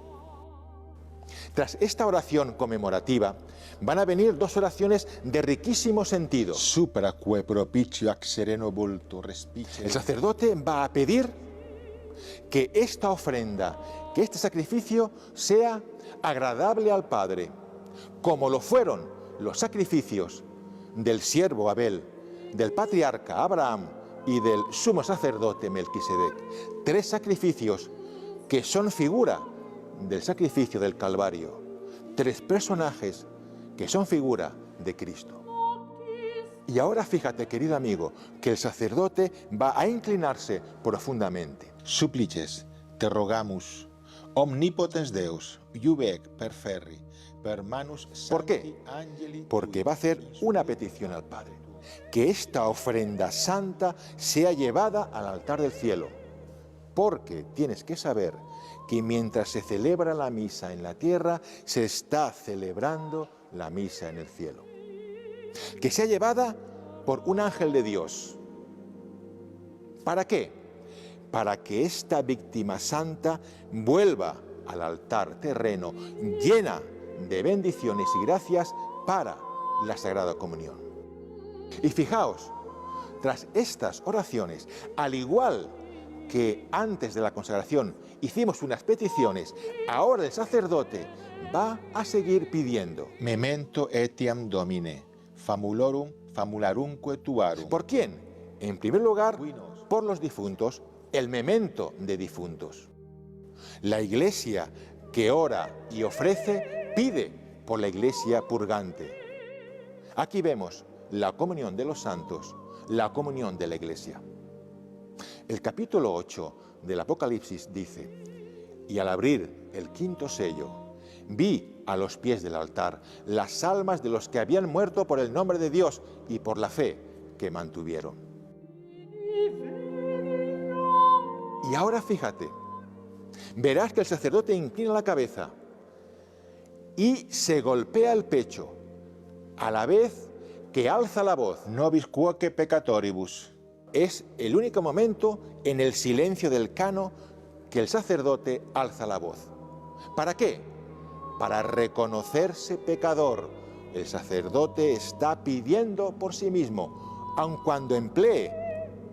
Tras esta oración conmemorativa, van a venir dos oraciones de riquísimo sentido. Supraque propicio ac sereno vulto respice. El sacerdote va a pedir que esta ofrenda, que este sacrificio sea agradable al Padre, como lo fueron los sacrificios del siervo Abel, del patriarca Abraham y del sumo sacerdote Melquisedec. Tres sacrificios que son figura del sacrificio del Calvario. Tres personajes que son figura de Cristo. Y ahora fíjate, querido amigo, que el sacerdote va a inclinarse profundamente. Supplices, te rogamus, omnipotens Deus, iuvec per ferri, per manus sancti. ¿Por qué? Porque va a hacer una petición al Padre. Que esta ofrenda santa sea llevada al altar del cielo. Porque tienes que saber que mientras se celebra la misa en la tierra, se está celebrando la misa en el cielo. Que sea llevada por un ángel de Dios. ¿Para qué? Para que esta víctima santa vuelva al altar terreno llena de bendiciones y gracias para la Sagrada Comunión. Y fijaos, tras estas oraciones, al igual que antes de la consagración hicimos unas peticiones, ahora el sacerdote va a seguir pidiendo. Memento etiam Domine, famularumque tuarum. ¿Por quién? En primer lugar, por los difuntos, el memento de difuntos. La Iglesia que ora y ofrece, pide por la Iglesia purgante. Aquí vemos la comunión de los santos, la comunión de la Iglesia. El capítulo 8 del Apocalipsis dice: y al abrir el quinto sello, vi a los pies del altar las almas de los que habían muerto por el nombre de Dios y por la fe que mantuvieron. Y ahora fíjate, verás que el sacerdote inclina la cabeza y se golpea el pecho, a la vez que alza la voz. Nobis quoque peccatoribus. Es el único momento en el silencio del cano que el sacerdote alza la voz. ¿Para qué? Para reconocerse pecador. El sacerdote está pidiendo por sí mismo, aun cuando emplee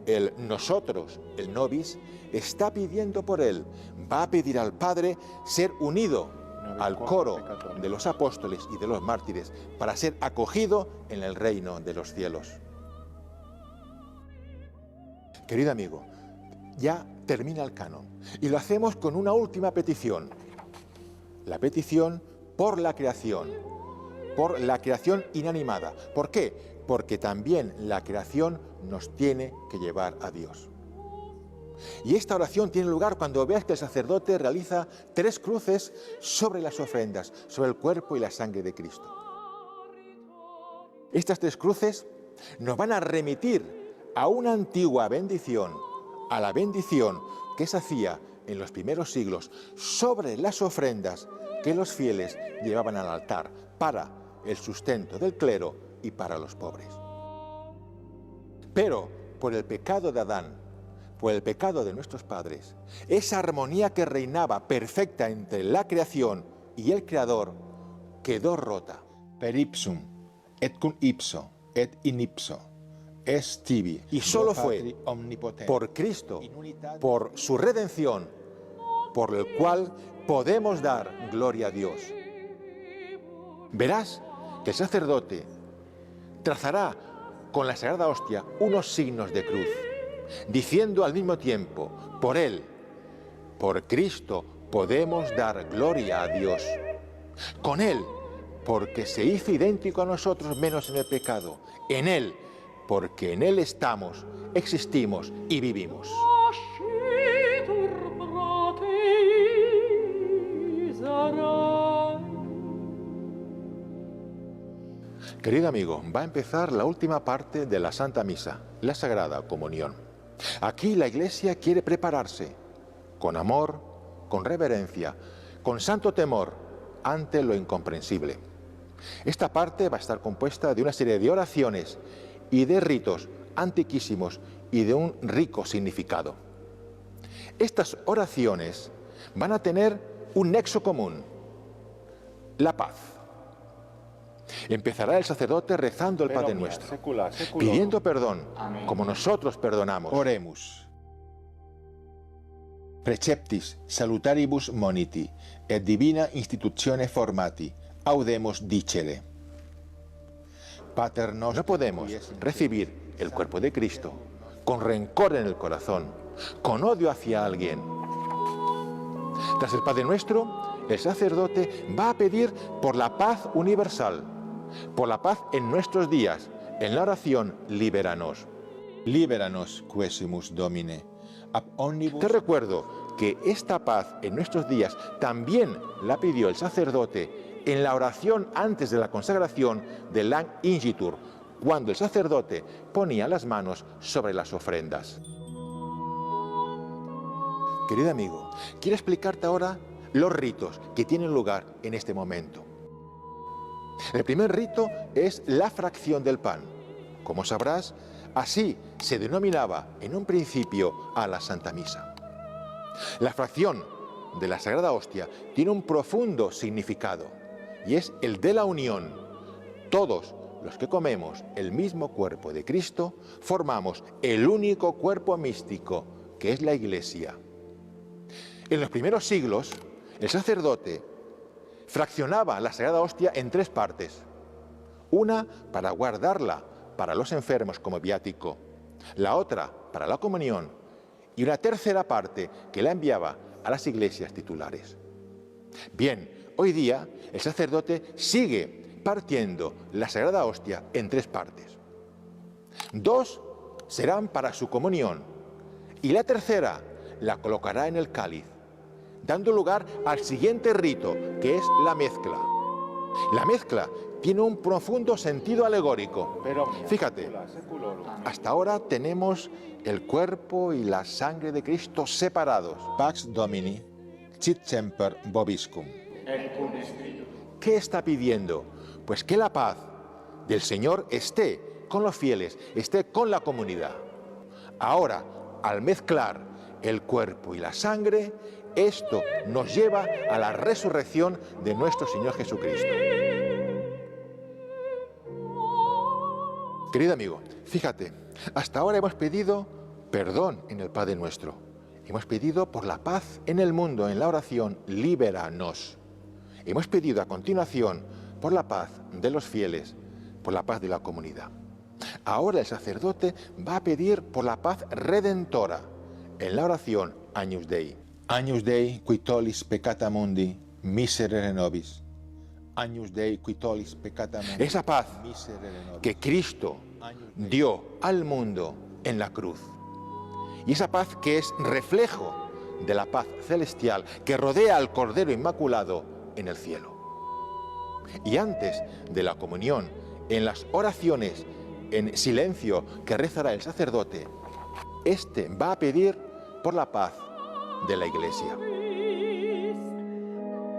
el nosotros, el nobis, está pidiendo por él. Va a pedir al Padre ser unido al coro de los apóstoles y de los mártires para ser acogido en el reino de los cielos. Querido amigo, ya termina el canon y lo hacemos con una última petición. La petición por la creación inanimada. ¿Por qué? Porque también la creación nos tiene que llevar a Dios. Y esta oración tiene lugar cuando veas que el sacerdote realiza 3 cruces sobre las ofrendas, sobre el cuerpo y la sangre de Cristo. Estas 3 cruces nos van a remitir a una antigua bendición, a la bendición que se hacía en los primeros siglos sobre las ofrendas que los fieles llevaban al altar para el sustento del clero y para los pobres. Pero por el pecado de Adán, por el pecado de nuestros padres, esa armonía que reinaba perfecta entre la creación y el Creador quedó rota. Per ipsum, et cum ipso, et in ipso, es tibi. Y solo fue por Cristo, por su redención, por el cual podemos dar gloria a Dios. Verás que el sacerdote trazará con la Sagrada Hostia unos signos de cruz, diciendo al mismo tiempo: por Él, por Cristo, podemos dar gloria a Dios. Con Él, porque se hizo idéntico a nosotros menos en el pecado. En Él, porque en Él estamos, existimos y vivimos. Querido amigo, va a empezar la última parte de la Santa Misa, la Sagrada Comunión. Aquí la Iglesia quiere prepararse con amor, con reverencia, con santo temor ante lo incomprensible. Esta parte va a estar compuesta de una serie de oraciones y de ritos antiquísimos y de un rico significado. Estas oraciones van a tener un nexo común: la paz. Empezará el sacerdote rezando el Padre Nuestro, pidiendo perdón, como nosotros perdonamos. Oremus. Preceptis salutaribus moniti, et divina institutione formati, audemus dicere. Pater nostrum. No podemos recibir el cuerpo de Cristo con rencor en el corazón, con odio hacia alguien. Tras el Padre Nuestro, el sacerdote va a pedir por la paz universal, por la paz en nuestros días, en la oración Libéranos. Libéranos, quesimus Domine, ab omnibus. Te recuerdo que esta paz en nuestros días también la pidió el sacerdote en la oración antes de la consagración del Lang Ingitur, cuando el sacerdote ponía las manos sobre las ofrendas. Querido amigo, quiero explicarte ahora los ritos que tienen lugar en este momento. El primer rito es la fracción del pan. Como sabrás, así se denominaba en un principio a la Santa Misa. La fracción de la Sagrada Hostia tiene un profundo significado y es el de la unión. Todos los que comemos el mismo cuerpo de Cristo formamos el único cuerpo místico que es la Iglesia. En los primeros siglos, el sacerdote fraccionaba la Sagrada Hostia en tres partes. Una para guardarla para los enfermos como viático, la otra para la comunión y una tercera parte que la enviaba a las iglesias titulares. Bien, hoy día el sacerdote sigue partiendo la Sagrada Hostia en tres partes. Dos serán para su comunión y la tercera la colocará en el cáliz, dando lugar al siguiente rito, que es la mezcla. La mezcla tiene un profundo sentido alegórico. Fíjate, hasta ahora tenemos el cuerpo y la sangre de Cristo separados. Pax Domini, sit semper vobiscum. ¿Qué está pidiendo? Pues que la paz del Señor esté con los fieles, esté con la comunidad. Ahora, al mezclar el cuerpo y la sangre, esto nos lleva a la resurrección de nuestro Señor Jesucristo. Querido amigo, fíjate, hasta ahora hemos pedido perdón en el Padre Nuestro. Hemos pedido por la paz en el mundo en la oración Libéranos. Hemos pedido a continuación por la paz de los fieles, por la paz de la comunidad. Ahora el sacerdote va a pedir por la paz redentora en la oración Agnus Dei. Agnus Dei qui tollis peccata mundi, miserere nobis. Agnus Dei qui tollis peccata mundi. Esa paz que Cristo dio al mundo en la cruz. Y esa paz que es reflejo de la paz celestial que rodea al Cordero Inmaculado en el cielo. Y antes de la comunión, en las oraciones en silencio que rezará el sacerdote, este va a pedir por la paz de la Iglesia.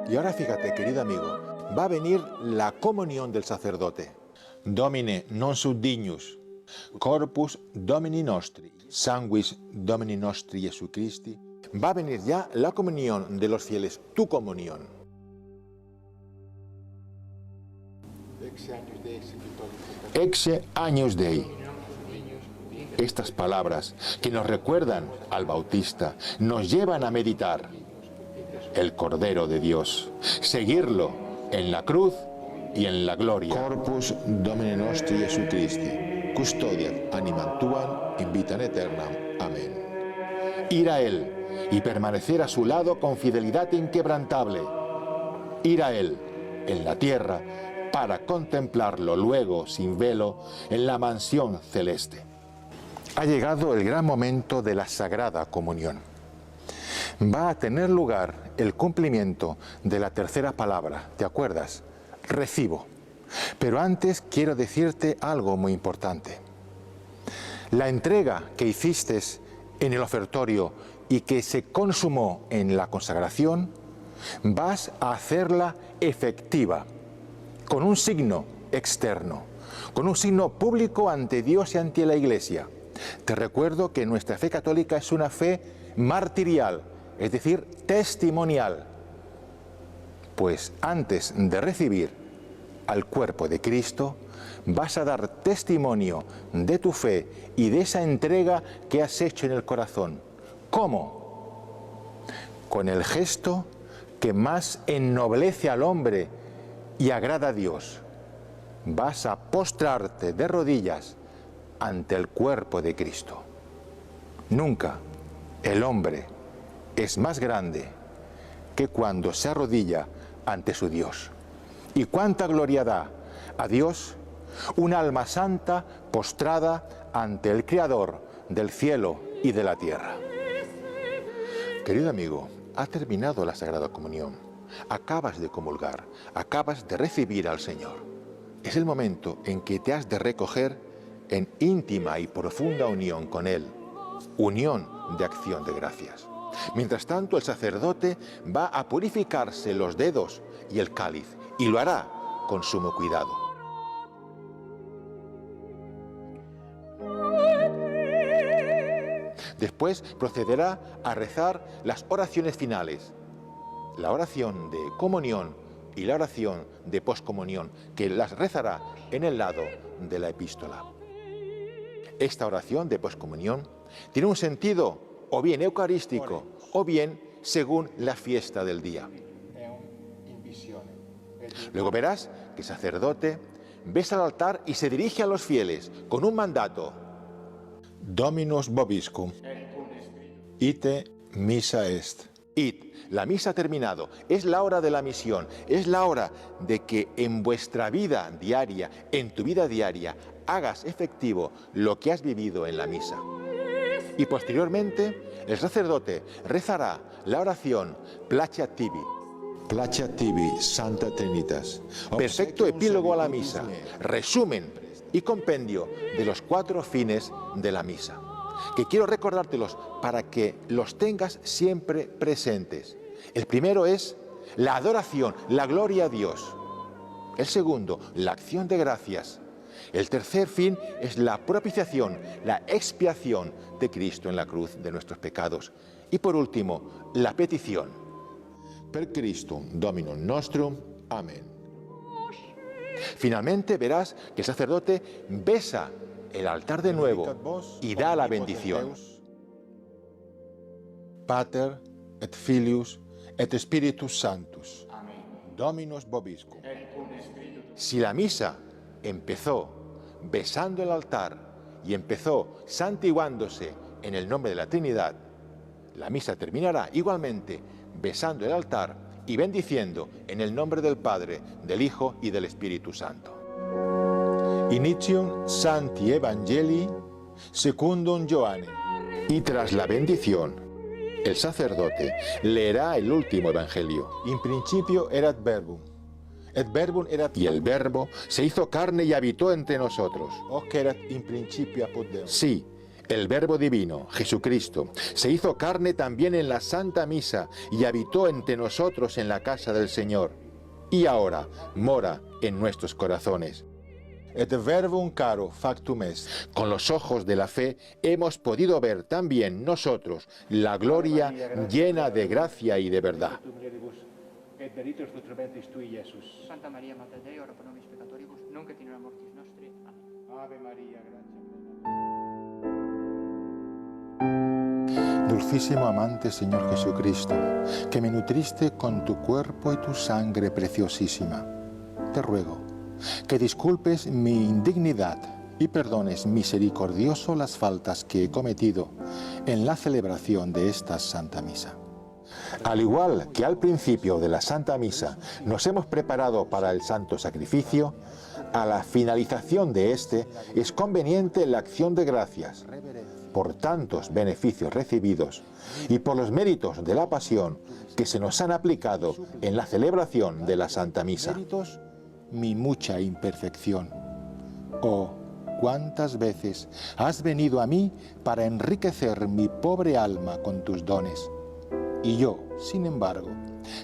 Y ahora fíjate, querido amigo, va a venir la comunión del sacerdote. Domine non sum dignus, corpus Domini nostri, sanguis Domini nostri Jesu Christi. Va a venir ya la comunión de los fieles, tu comunión. Exe Agnus Dei. Estas palabras que nos recuerdan al Bautista nos llevan a meditar el Cordero de Dios, seguirlo en la cruz y en la gloria. Corpus Domini nostri Jesu Christi, custodiat animam tuam in vitam aeternam. Amén. Ir a Él y permanecer a su lado con fidelidad inquebrantable. Ir a Él en la tierra para contemplarlo luego sin velo en la mansión celeste. Ha llegado el gran momento de la Sagrada Comunión. Va a tener lugar el cumplimiento de la tercera palabra, ¿te acuerdas? Recibo. Pero antes quiero decirte algo muy importante. La entrega que hiciste en el ofertorio y que se consumó en la consagración, vas a hacerla efectiva, con un signo externo, con un signo público ante Dios y ante la Iglesia. Te recuerdo que nuestra fe católica es una fe martirial, es decir, testimonial. Pues antes de recibir al cuerpo de Cristo, vas a dar testimonio de tu fe y de esa entrega que has hecho en el corazón. ¿Cómo? Con el gesto que más ennoblece al hombre y agrada a Dios. Vas a postrarte de rodillas ante el cuerpo de Cristo. Nunca el hombre es más grande que cuando se arrodilla ante su Dios. ¿Y cuánta gloria da a Dios un alma santa postrada ante el Creador del cielo y de la tierra? Querido amigo, ha terminado la Sagrada Comunión. Acabas de comulgar, acabas de recibir al Señor. Es el momento en que te has de recoger en íntima y profunda unión con Él, unión de acción de gracias. Mientras tanto, el sacerdote va a purificarse los dedos y el cáliz, y lo hará con sumo cuidado. Después procederá a rezar las oraciones finales, la oración de comunión y la oración de poscomunión, que las rezará en el lado de la epístola. Esta oración de poscomunión tiene un sentido o bien eucarístico o bien según la fiesta del día. Luego verás que el sacerdote besa al altar y se dirige a los fieles con un mandato. Dominus vobiscum, ite missa est. Id, la misa ha terminado, es la hora de la misión, es la hora de que en vuestra vida diaria, en tu vida diaria, hagas efectivo lo que has vivido en la misa. Y posteriormente, el sacerdote rezará la oración Placeat tibi. Placeat tibi, Santa Trinitas. Perfecto epílogo a la misa, resumen y compendio de los 4 fines de la misa, que quiero recordártelos para que los tengas siempre presentes. El primero es la adoración, la gloria a Dios. El segundo, la acción de gracias. El tercer fin es la propiciación, la expiación de Cristo en la cruz de nuestros pecados. Y por último, la petición. Per Christum Dominum nostrum. Amén. Finalmente verás que el sacerdote besa el altar de nuevo y da la bendición. Pater et Filius et Spiritus Sanctus. Dominus vobiscum. Si la misa empezó besando el altar y empezó santiguándose en el nombre de la Trinidad, la misa terminará igualmente besando el altar y bendiciendo en el nombre del Padre, del Hijo y del Espíritu Santo. Initium Sancti Evangelii secundum Johannem. Y tras la bendición, el sacerdote leerá el último evangelio. In principio erat verbum. Et verbum erat, y el verbo se hizo carne y habitó entre nosotros. Hoc erat in principio apud Deum. Sí, el verbo divino, Jesucristo, se hizo carne también en la Santa Misa y habitó entre nosotros en la casa del Señor. Y ahora mora en nuestros corazones. Et verbum caro factum est. Con los ojos de la fe hemos podido ver también nosotros la gloria llena de gracia y de verdad. Santa Maria, Mater Dei, ora pro nobis peccatoribus, nunc et in hora mortis nostri. Amén. Ave María, gracia. Dulcísimo amante Señor Jesucristo, que me nutriste con tu cuerpo y tu sangre preciosísima, te ruego que disculpes mi indignidad y perdones misericordioso las faltas que he cometido en la celebración de esta Santa Misa. Al igual que al principio de la Santa Misa nos hemos preparado para el Santo Sacrificio, a la finalización de este es conveniente la acción de gracias por tantos beneficios recibidos y por los méritos de la pasión que se nos han aplicado en la celebración de la Santa Misa. Mi mucha imperfección. Oh, cuántas veces has venido a mí para enriquecer mi pobre alma con tus dones. Y yo, sin embargo,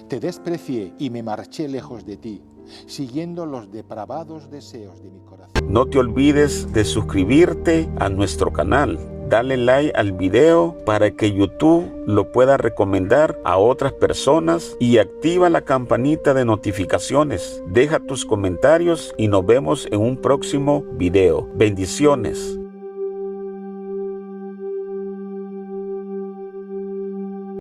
te desprecié y me marché lejos de ti, siguiendo los depravados deseos de mi corazón. No te olvides de suscribirte a nuestro canal. Dale like al video para que YouTube lo pueda recomendar a otras personas y activa la campanita de notificaciones. Deja tus comentarios y nos vemos en un próximo video. Bendiciones.